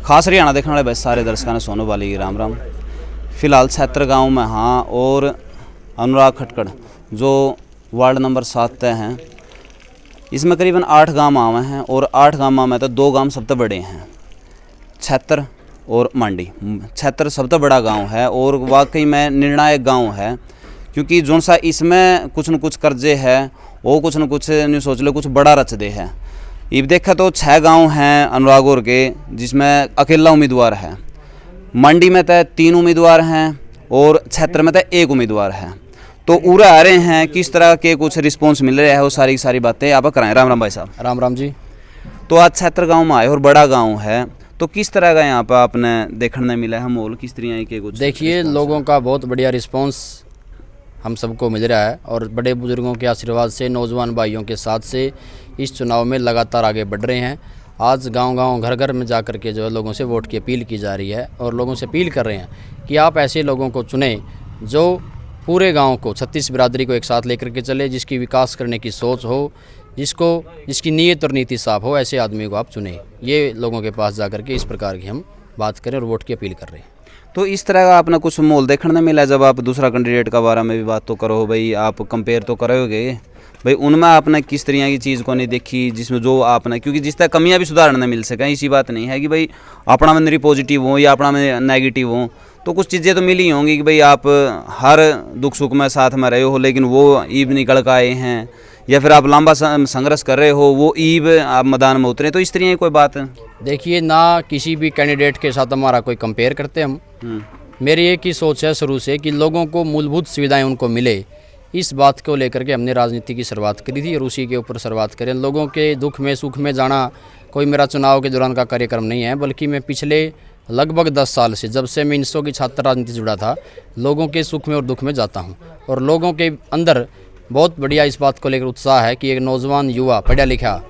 खास हरियाणा देखने वाले बस सारे दर्शकों ने सोनू वाली राम राम। फिलहाल छैत्र गांव में हाँ, और अनुराग खटकड़ जो वार्ड नंबर 7 तय हैं, इसमें करीबन 8 गांव आवे हैं और 8 गांव में तो 2 गांव सबसे बड़े हैं, छैत्र और मंडी। छैत्र सबसे बड़ा गांव है और वाकई में निर्णायक गांव है, क्योंकि जो सा इसमें कुछ न कुछ कर्जे है वो कुछ न कुछ नहीं सोच लो कुछ बड़ा रच दे है। इब देखा तो 6 गांव हैं अनुराग और के, जिसमें अकेला उम्मीदवार है। मंडी में तो 3 उम्मीदवार हैं और क्षेत्र में तो 1 उम्मीदवार है। तो उरा आ रहे हैं, किस तरह के कुछ रिस्पॉन्स मिल रहे हैं, वो सारी बातें आप कराएं। राम राम भाई साहब। राम राम जी। तो आज क्षेत्र गांव में आए और बड़ा गांव है, तो किस तरह का यहाँ पर आपने देखने मिला है माहौल, किस तरह के कुछ? देखिए, लोगों का बहुत बढ़िया रिस्पांस हम सबको मिल रहा है और बड़े बुजुर्गों के आशीर्वाद से, नौजवान भाइयों के साथ से इस चुनाव में लगातार आगे बढ़ रहे हैं। आज गांव-गांव, घर-घर में जा कर के जो है लोगों से वोट की अपील की जा रही है और लोगों से अपील कर रहे हैं कि आप ऐसे लोगों को चुनें जो पूरे गांव को, 36 बिरादरी को एक साथ लेकर के चले, जिसकी विकास करने की सोच हो, जिसकी नीयत और नीति साफ हो, ऐसे आदमी को आप चुनें। ये लोगों के पास जा कर के इस प्रकार की हम बात करें और वोट की अपील कर रहे हैं। तो इस तरह का आपने कुछ माहौल देखने मिला जब आप दूसरा कैंडिडेट का बारे में भी बात तो करो भाई, आप कंपेयर तो करोगे भाई, उनमें आपने किस तरह की चीज़ को नहीं देखी जिसमें जो आपने, क्योंकि जिस तरह कमियां भी सुधारने मिल सकें, इसी बात नहीं है कि भाई अपना में पॉजिटिव हो या अपना में नेगेटिव हो, तो कुछ चीज़ें तो मिली होंगी कि भाई आप हर दुख सुख में साथ में रहे हो, लेकिन वो ईब निकल कर आए हैं, या फिर आप लंबा संघर्ष कर रहे हो, वो ईब आप मैदान में उतरे, तो इस तरह की कोई बात है? देखिए, ना किसी भी कैंडिडेट के साथ हमारा कोई कंपेयर करते हम। मेरी एक ही सोच है शुरू से कि लोगों को मूलभूत सुविधाएं उनको मिले, इस बात को लेकर के हमने राजनीति की शुरुआत करी थी और उसी के ऊपर शुरुआत करें। लोगों के दुख में सुख में जाना कोई मेरा चुनाव के दौरान का कार्यक्रम नहीं है, बल्कि मैं पिछले लगभग 10 साल से, जब से मैं INSO की छात्र राजनीति से जुड़ा था, लोगों के सुख में और दुख में जाता हूँ और लोगों के अंदर बहुत बढ़िया इस बात को लेकर उत्साह है कि एक नौजवान युवा पढ़ा लिखा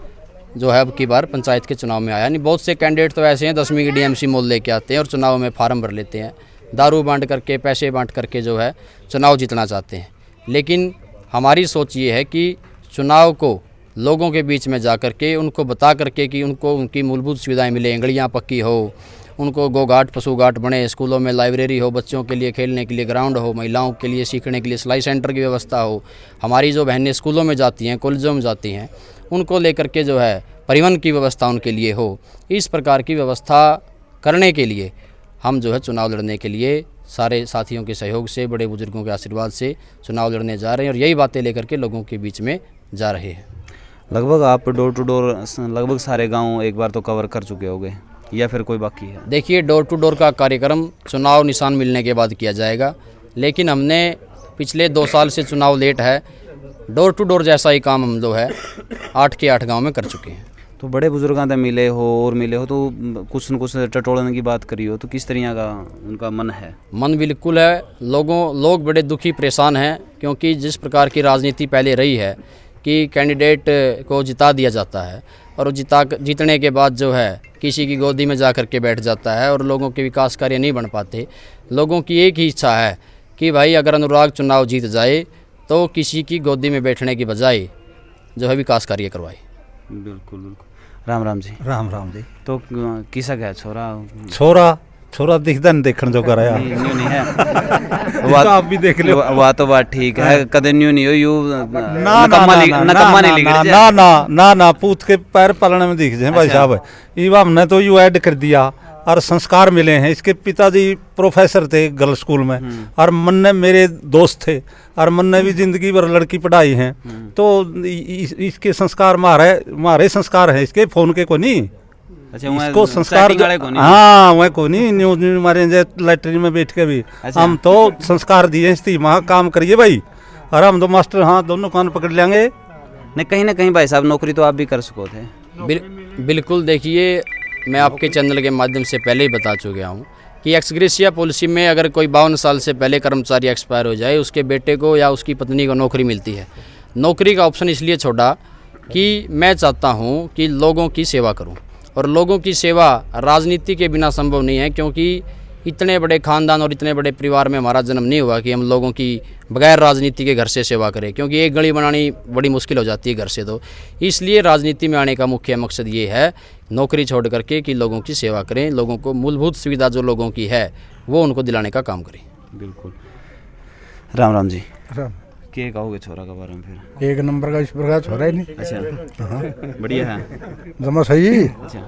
जो है अब की बार पंचायत के चुनाव में आया। नहीं, बहुत से कैंडिडेट तो ऐसे हैं 10वीं की DMC मोल लेके आते हैं और चुनाव में फार्म भर लेते हैं, दारू बांट करके, पैसे बांट करके जो है चुनाव जीतना चाहते हैं। लेकिन हमारी सोच ये है कि चुनाव को लोगों के बीच में जा कर के उनको बता करके कि उनको उनकी मूलभूत सुविधाएं मिले, गलियाँ पक्की हो, उनको गोघाट पशु घाट बने, स्कूलों में लाइब्रेरी हो, बच्चों के लिए खेलने के लिए ग्राउंड हो, महिलाओं के लिए सीखने के लिए सिलाई सेंटर की व्यवस्था हो, हमारी जो बहनें स्कूलों में जाती हैं, कॉलेजों में जाती हैं, उनको लेकर के जो है परिवहन की व्यवस्था उनके लिए हो। इस प्रकार की व्यवस्था करने के लिए हम जो है चुनाव लड़ने के लिए सारे साथियों के सहयोग से, बड़े बुजुर्गों के आशीर्वाद से चुनाव लड़ने जा रहे हैं और यही बातें लेकर के लोगों के बीच में जा रहे हैं। लगभग आप डोर टू डोर लगभग सारे गांव एक बार तो कवर कर चुके होंगे या फिर कोई बाकी है? देखिए, डोर टू डोर का कार्यक्रम चुनाव निशान मिलने के बाद किया जाएगा, लेकिन हमने पिछले 2 साल से चुनाव लेट है, डोर टू डोर जैसा ही काम हम जो है 8 के 8 गाँव में कर चुके हैं। तो बड़े बुजुर्गों से मिले हो तो कुछ न कुछ टटोलने की बात करी हो, तो किस तरह का उनका मन है? मन बिल्कुल है। लोग बड़े दुखी परेशान हैं, क्योंकि जिस प्रकार की राजनीति पहले रही है कि कैंडिडेट को जिता दिया जाता है और जीतने के बाद जो है किसी की गोदी में जा कर के बैठ जाता है और लोगों के विकास कार्य नहीं बन पाते। लोगों की एक ही इच्छा है कि भाई अगर अनुराग चुनाव जीत जाए तो किसी की गोदी में बैठने की बजाय जो है विकास कार्य करवाए। बिल्कुल। राम राम जी। राम राम जी। तो किसा क्या छोरा दिखता नहीं, देखने जो कराया नहीं है वो आप भी देख लो। बात तो बात ठीक है, कदे न्यू नहीं हो यू ना पूत के पैर पलने में दिख जाए भाई साहब। ये हमने तो यू ऐड कर दिया और संस्कार मिले हैं। इसके पिताजी प्रोफेसर थे गर्ल्स स्कूल में और मन्ने मेरे दोस्त थे और मन्ने भी जिंदगी भर लड़की पढ़ाई हैं, तो इसके संस्कार मारे संस्कार हैं, इसके फोन के को नहीं। अच्छा, इसको संस्कार हाँ वह को नहीं, न्यूज मारे लैटरिन में बैठ के भी। अच्छा। हम तो संस्कार दिए इस वहाँ काम करिए भाई, और हम तो मास्टर हाँ दोनों कान पकड़ लेंगे। नहीं, कहीं ना कहीं भाई साहब नौकरी तो आप भी कर सको थे। बिल्कुल। देखिए, मैं आपके चैनल के माध्यम से पहले ही बता चुका हूँ कि एक्स ग्रेशिया पॉलिसी में अगर कोई 52 साल से पहले कर्मचारी एक्सपायर हो जाए, उसके बेटे को या उसकी पत्नी को नौकरी मिलती है। नौकरी का ऑप्शन इसलिए छोड़ा कि मैं चाहता हूँ कि लोगों की सेवा करूँ, और लोगों की सेवा राजनीति के बिना संभव नहीं है, क्योंकि इतने बड़े खानदान और इतने बड़े परिवार में हमारा जन्म नहीं हुआ कि हम लोगों की बगैर राजनीति के घर से सेवा करें, क्योंकि एक गली बनानी बड़ी मुश्किल हो जाती है घर से। तो इसलिए राजनीति में आने का मुख्य मकसद ये है, नौकरी छोड़ करके कि लोगों की सेवा करें, लोगों को मूलभूत सुविधा जो लोगों की है वो उनको दिलाने का काम करें। बिल्कुल। राम राम जी। राम। के कहोगे छोरा के बारे में फिर? एक नंबर का इस प्रकार छोरा ही नहीं। अच्छा, बढ़िया है। जमा सही, अच्छा,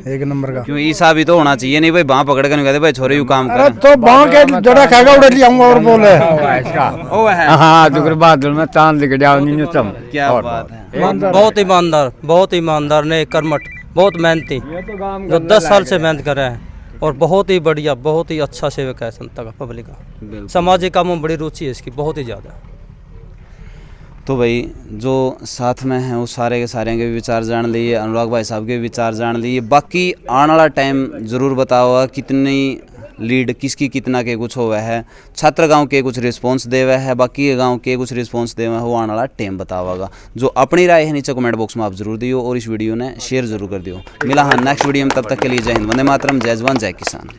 एक नंबर का। क्यों ऐसा भी तो होना चाहिए, नहीं भाई बाँ पकड़ कर नहीं कहते भाई छोरे यू काम अरे कर। तो बाँ के जड़ा खाएगा उड़ा लिया और बोले ओ है, हाँ जुगर बादल में चांद दिख जाओ न्यूनतम। क्या बात है। बहुत ईमानदार ने कर्मठ, बहुत मेहनती, जो 10 साल से मेहनत कर रहे हैं और बहुत ही बढ़िया, बहुत ही अच्छा सेवक है जनता का, पब्लिक का। सामाजिक कामों में बड़ी रुचि है इसकी, बहुत ही ज़्यादा। तो भाई जो साथ में हैं वो सारे के सारे के भी विचार जान लिए, अनुराग भाई साहब के भी विचार जान लिए। बाकी आने वाला टाइम ज़रूर बताओ कितनी लीड किसकी कितना के कुछ हुआ है। छात्र गांव के कुछ रिस्पांस दे हुआ है, बाकी गांव के कुछ रिस्पांस दे हुआ है, वो आने वाला टाइम बतावागा। जो अपनी राय है नीचे कमेंट बॉक्स में आप जरूर दियो और इस वीडियो ने शेयर जरूर कर दियो। मिला हाँ नेक्स्ट वीडियो में, तब तक के लिए जय हिंद, वंदे मातरम, जय जवान जय किसान।